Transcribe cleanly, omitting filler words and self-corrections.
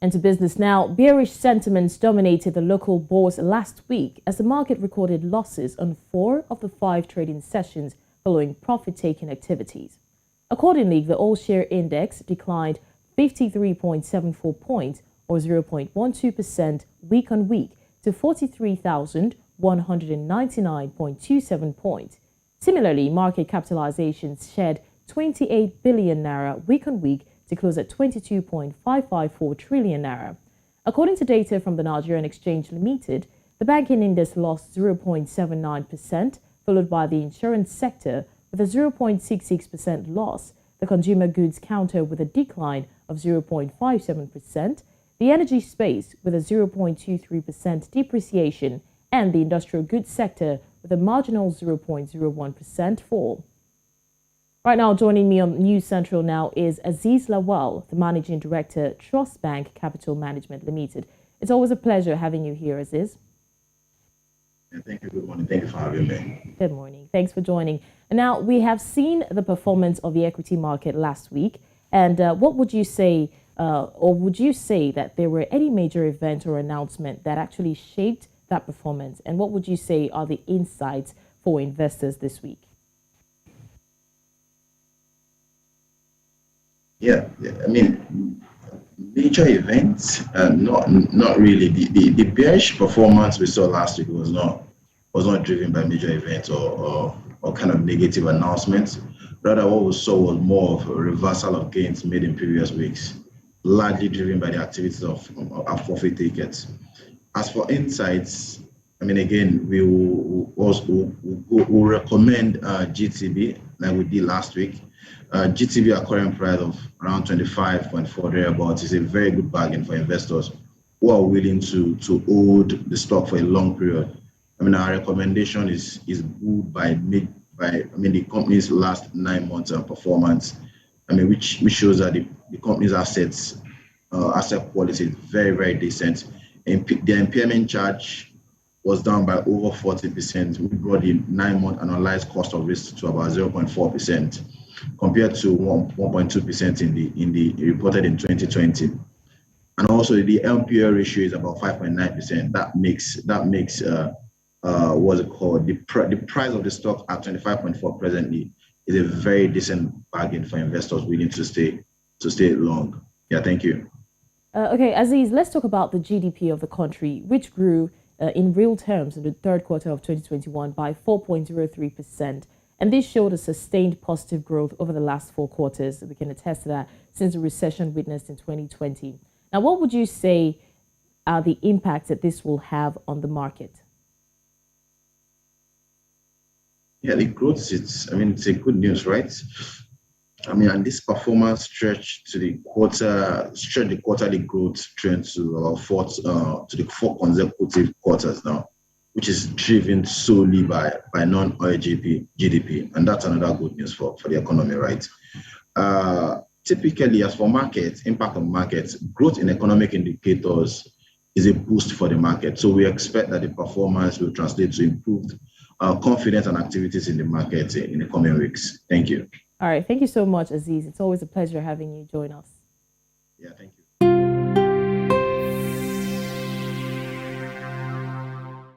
And to business now, bearish sentiments dominated the local bourse last week as the market recorded losses on 4 of the 5 trading sessions following profit-taking activities. Accordingly, the all-share index declined 53.74 points or 0.12% week-on-week to 43,199.27 points. Similarly, market capitalization shed 28 billion naira week-on-week to close at 22.554 trillion naira. According to data from the Nigerian Exchange Limited, the banking index lost 0.79%, followed by the insurance sector with a 0.66% loss, the consumer goods counter with a decline of 0.57%, the energy space with a 0.23% depreciation, and the industrial goods sector with a marginal 0.01% fall. Right now, joining me on News Central now is Azeez Lawal, the Managing Director, TrustBanc Capital Management Limited. It's always a pleasure having you here, Azeez. Thank you. Good morning. Thank you for having me. Good morning. Thanks for joining. And now, we have seen the performance of the equity market last week. And what would you say, or would you say that there were any major event or announcement that actually shaped that performance? And what would you say are the insights for investors this week? Yeah. I mean, major events, not really. The bearish performance we saw last week was not driven by major events or kind of negative announcements. Rather, what we saw was more of a reversal of gains made in previous weeks, largely driven by the activities of our profit takers. As for insights, I mean, again, we will recommend GTB like we did last week. GTB at current price of around 25.4 thereabouts is a very good bargain for investors who are willing to hold the stock for a long period. I mean, our recommendation is good by the company's last 9 months of performance. I mean, which shows that the company's asset quality is very, very decent. And the impairment charge was down by over 40%. We brought the 9-month annualized cost of risk to about 0.4%, compared to 1.2% in the reported in 2020. And also the NPL ratio is about 5.9%. That makes what's it called? The price of the stock at 25.4 presently is a very decent bargain for investors willing to stay long. Yeah, thank you. Okay, Azeez, let's talk about the GDP of the country, which grew in real terms in the third quarter of 2021 by 4.03%. And this showed a sustained positive growth over the last 4 quarters. We can attest to that since the recession witnessed in 2020. Now, what would you say are the impacts that this will have on the market? Yeah, the growth, it's a good news, right? I mean, and this performance stretched the quarterly growth trend to about 4 consecutive quarters now, which is driven solely by non-oil GDP, and that's another good news for the economy, right? Typically, as for markets, impact on markets, growth in economic indicators is a boost for the market. So we expect that the performance will translate to improved confidence and activities in the market in the coming weeks. Thank you. All right. Thank you so much, Azeez. It's always a pleasure having you join us. Yeah, thank you.